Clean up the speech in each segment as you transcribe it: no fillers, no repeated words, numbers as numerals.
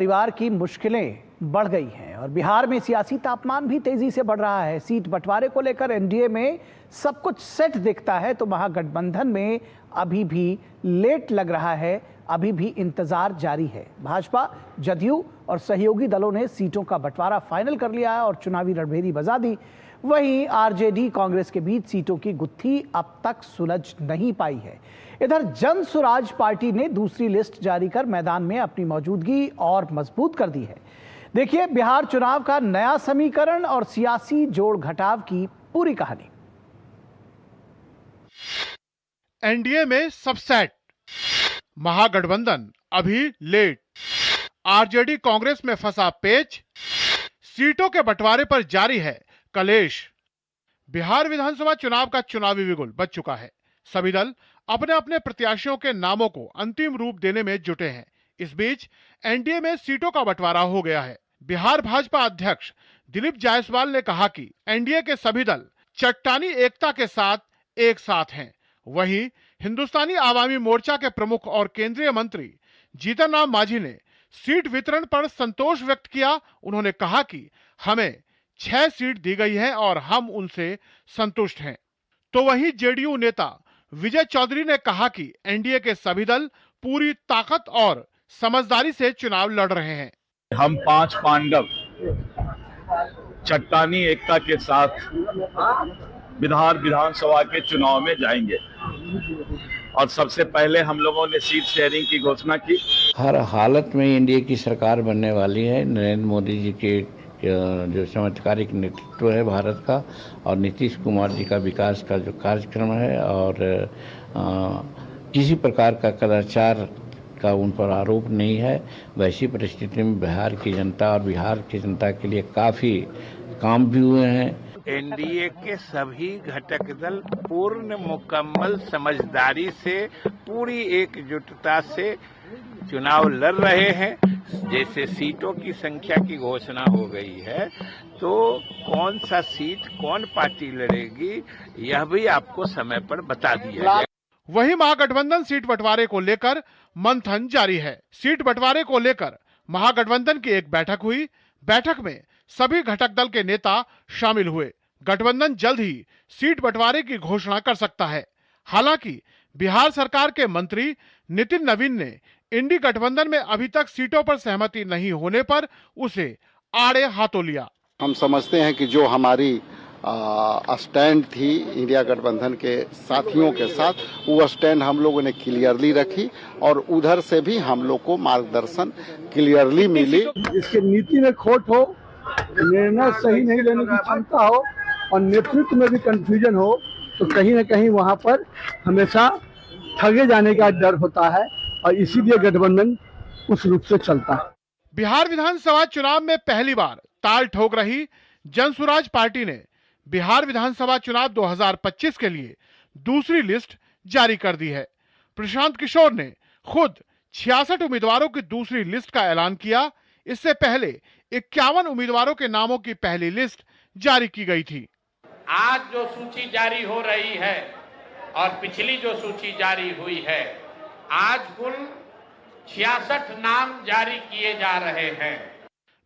परिवार की मुश्किलें बढ़ गई हैं और बिहार में सियासी तापमान भी तेजी से बढ़ रहा है। सीट बंटवारे को लेकर एनडीए में सब कुछ सेट दिखता है तो महागठबंधन में अभी भी लेट लग रहा है, अभी भी इंतजार जारी है। भाजपा, जदयू और सहयोगी दलों ने सीटों का बंटवारा फाइनल कर लिया है और चुनावी रणभेरी बजा दी। वहीं आरजेडी कांग्रेस के बीच सीटों की गुत्थी अब तक सुलझ नहीं पाई है। इधर जन सुराज पार्टी ने दूसरी लिस्ट जारी कर मैदान में अपनी मौजूदगी और मजबूत कर दी है। देखिए बिहार चुनाव का नया समीकरण और सियासी जोड़ घटाव की पूरी कहानी। एनडीए में सब सेट, महागठबंधन अभी लेट, आरजेडी कांग्रेस में फंसा पेच, सीटों के बंटवारे पर जारी है कलेश। बिहार विधानसभा चुनाव का चुनावी बिगुल बज चुका है। सभी दल अपने अपने प्रत्याशियों के नामों को अंतिम रूप देने में जुटे हैं। इस बीच एनडीए में सीटों का बंटवारा हो गया है। बिहार भाजपा अध्यक्ष दिलीप जायसवाल ने कहा कि एनडीए के सभी दल चट्टानी एकता के साथ एक साथ हैं। वहीं हिंदुस्तानी आवामी मोर्चा के प्रमुख और केंद्रीय मंत्री जीतन राम मांझी ने सीट वितरण पर संतोष व्यक्त किया। उन्होंने कहा कि हमें 6 सीट दी गई है और हम उनसे संतुष्ट हैं। तो वहीं जेडीयू नेता विजय चौधरी ने कहा कि एनडीए के सभी दल पूरी ताकत और समझदारी से चुनाव लड़ रहे हैं। हम 5 पांडव चट्टानी एकता के साथ बिहार विधानसभा के चुनाव में जाएंगे और सबसे पहले हम लोगों ने सीट शेयरिंग की घोषणा की। हर हालत में एनडीए की सरकार बनने वाली है। नरेंद्र मोदी जी के जो चमत्कारिक नेतृत्व है भारत का और नीतीश कुमार जी का विकास का जो कार्यक्रम है और किसी प्रकार का कदाचार का उन पर आरोप नहीं है। वैसी परिस्थिति में बिहार की जनता और बिहार की जनता के लिए काफ़ी काम भी हुए हैं। एनडीए के सभी घटक दल पूर्ण मुकम्मल समझदारी से पूरी एकजुटता से चुनाव लड़ रहे हैं। जैसे सीटों की संख्या की घोषणा हो गई है तो कौन सा सीट कौन पार्टी लड़ेगी यह भी आपको समय पर बता दिया जाएगा। वहीं महागठबंधन सीट बंटवारे को लेकर मंथन जारी है। सीट बंटवारे को लेकर महागठबंधन की एक बैठक हुई। बैठक में सभी घटक दल के नेता शामिल हुए। गठबंधन जल्द ही सीट बंटवारे की घोषणा कर सकता है। हालांकि बिहार सरकार के मंत्री नितिन नवीन ने इंडी गठबंधन में अभी तक सीटों पर सहमति नहीं होने पर उसे आड़े हाथों लिया। हम समझते हैं कि जो हमारी स्टैंड थी इंडिया गठबंधन के साथियों के साथ, वो स्टैंड हम लोगों ने क्लियरली रखी और उधर से भी हम लोग को मार्गदर्शन क्लियरली मिली। इसके नीति में खोट हो, निर्णय सही नहीं लेने की क्षमता हो और नेतृत्व में भी कंफ्यूजन हो तो कहीं न कहीं वहां पर हमेशा ठगे जाने का डर होता है और इसीलिए गठबंधन उस रूप से चलता है। बिहार विधानसभा चुनाव में पहली बार ताल ठोक रही जनसुराज पार्टी ने बिहार विधानसभा चुनाव 2025 के लिए दूसरी लिस्ट जारी कर दी है। प्रशांत किशोर ने खुद 66 उम्मीदवारों की दूसरी लिस्ट का ऐलान किया। इससे पहले 51 उम्मीदवारों के नामों की पहली लिस्ट जारी की गई थी। आज जो सूची जारी हो रही है और पिछली जो सूची जारी हुई है, आज कुल 66 नाम जारी किए जा रहे हैं।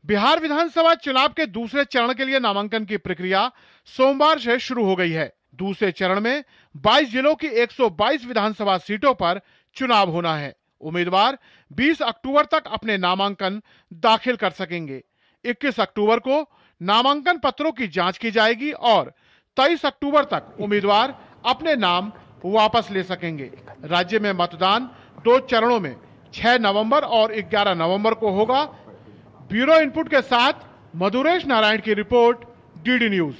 बिहार विधानसभा चुनाव के दूसरे चरण के लिए नामांकन की प्रक्रिया सोमवार से शुरू हो गई है। दूसरे चरण में 22 जिलों की 122 विधानसभा सीटों पर चुनाव होना है। उम्मीदवार 20 अक्टूबर तक अपने नामांकन दाखिल कर सकेंगे। 21 अक्टूबर को नामांकन पत्रों की जांच की जाएगी और 23 अक्टूबर तक उम्मीदवार अपने नाम वापस ले सकेंगे। राज्य में मतदान 2 चरणों में 6 नवंबर और 11 नवंबर को होगा। ब्यूरो इनपुट के साथ मधुरेश नारायण की रिपोर्ट, डीडी न्यूज।